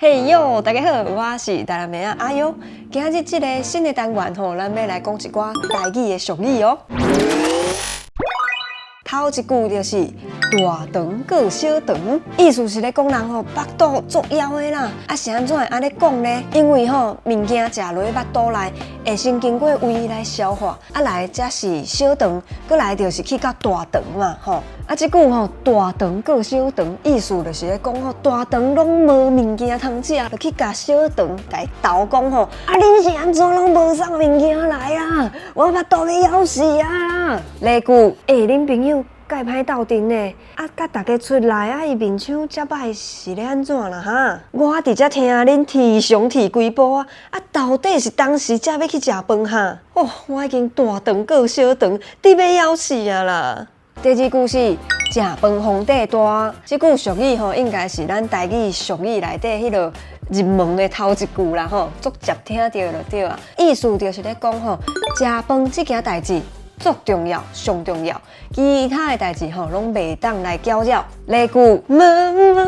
嘿哟，大家好，我是台南妹仔阿优。今日这个新的单元吼，咱要来讲一寡台语的俗语哦。头一句就是大肠过小肠，意思是咧讲人吼腹肚作枵的啦。啊是安怎会安尼讲呢？因为吼物件食落腹肚内，会先经过胃来消化，啊来才是小肠，搁来就是去到大肠嘛吼。啊，即句吼大肠过小肠，意思就是咧讲吼大肠拢无物件通食，就去甲小肠来斗讲吼，啊恁是安怎拢无送物件来啊？我腹肚要枵死啊！例句，恁朋友介歹斗阵呢，啊，甲大家出来啊，伊面相遮歹是咧安怎啦哈？我伫遮听恁啼上啼规步啊，啊，到底是当时才要去食饭哈？哦，我已经大肠过小肠，直要枵死啊啦！第二句是食饭皇帝大，这句俗语吼，应该是咱台语俗语内底迄落入门的头一句啦吼，足接听到就对啊。意思就是咧讲吼，食饭这件代志足重要，上重要，其他的代志吼拢袂当来搅扰。例句，妈妈，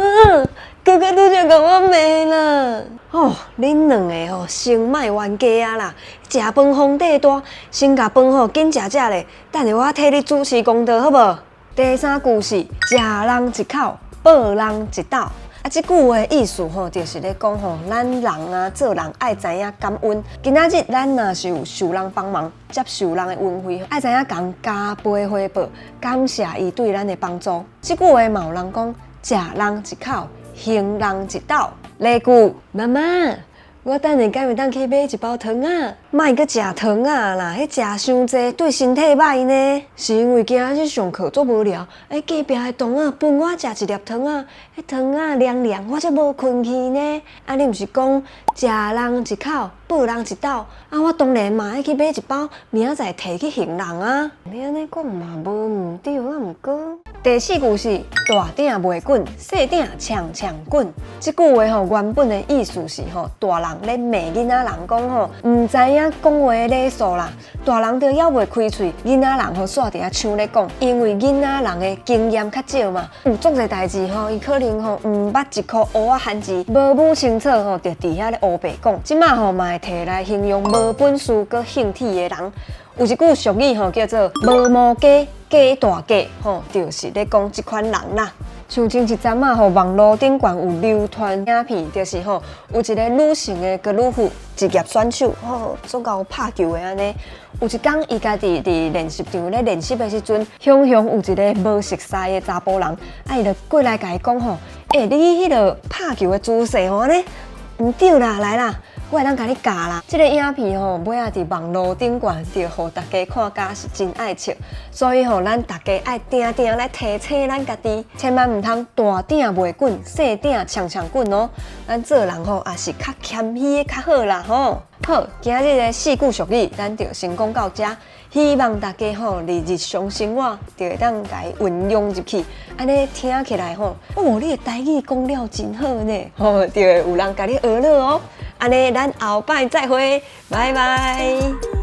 哥哥拄则甲我骂啦。哦，恁两个吼先莫冤家啊啦！食饭皇帝大，先甲饭吼紧食食咧，等下我替你主持公道好无？第三句是食人一口，报人一斗。啊，即句话意思吼，就是咧讲吼，咱人啊做人爱知影感恩。今仔日咱若是有受人帮忙，接受人的恩惠，爱知影讲加倍回报，感谢伊对咱的帮助。即句话嘛有人讲，食人一口，行人一斗。例句，妈妈，我等下敢会当去买一包糖啊？莫搁食糖啊啦，迄食伤济对身体歹呢。是因为今仔日上课足无聊，隔壁的同学分我食一粒糖啊，迄糖啊凉凉，我才无困去呢。啊，你毋是讲食人一口，报人一斗？啊，我当然嘛爱去买一包，明仔载摕去行人啊。你安尼讲嘛无毋对啊，毋过。第四句是大鼎袂滚，细鼎呛呛滚。即句话吼，原本的意思是吼，大人咧骂囡仔人讲吼，毋知影讲话礼数啦。大人着还袂开喙，囡仔人吼煞伫遐抢咧讲，因为囡仔人的经验较少嘛，有足侪代志吼，伊可能吼毋捌一颗蚵仔汉字，无母清楚吼，着伫遐咧乌白讲。即马吼嘛会摕来形容无本事佮兴体的人。有一句俗语吼，叫做无毛家家大家，吼，就是咧讲即款人啦。像前一阵啊，吼网络顶悬有流传影片，就是吼有一个女性的高尔夫职业选手，吼足够拍球的安尼。有一天，伊家己伫练习场咧练习的时阵，有一个无熟悉的查甫人，啊伊就过来甲伊讲吼，你迄个拍球的姿势吼安尼毋对啦，来啦。我会当甲你教啦。这个影片吼，尾仔伫网络顶悬，着互大家看甲是真爱笑。所以吼，咱大家爱定定来提醒咱家己，千万毋通大鼎袂滚，细鼎呛呛滚哦。咱做人吼，也是较谦虚的较好啦吼。好，今日的四句俗语，咱就先讲到这。希望大家吼，伫日常生活就会当来运用入去，安尼听起来吼，哦，你的台语讲了真好呢，吼，就会有人甲你学了哦。安尼，咱后摆再会，拜拜。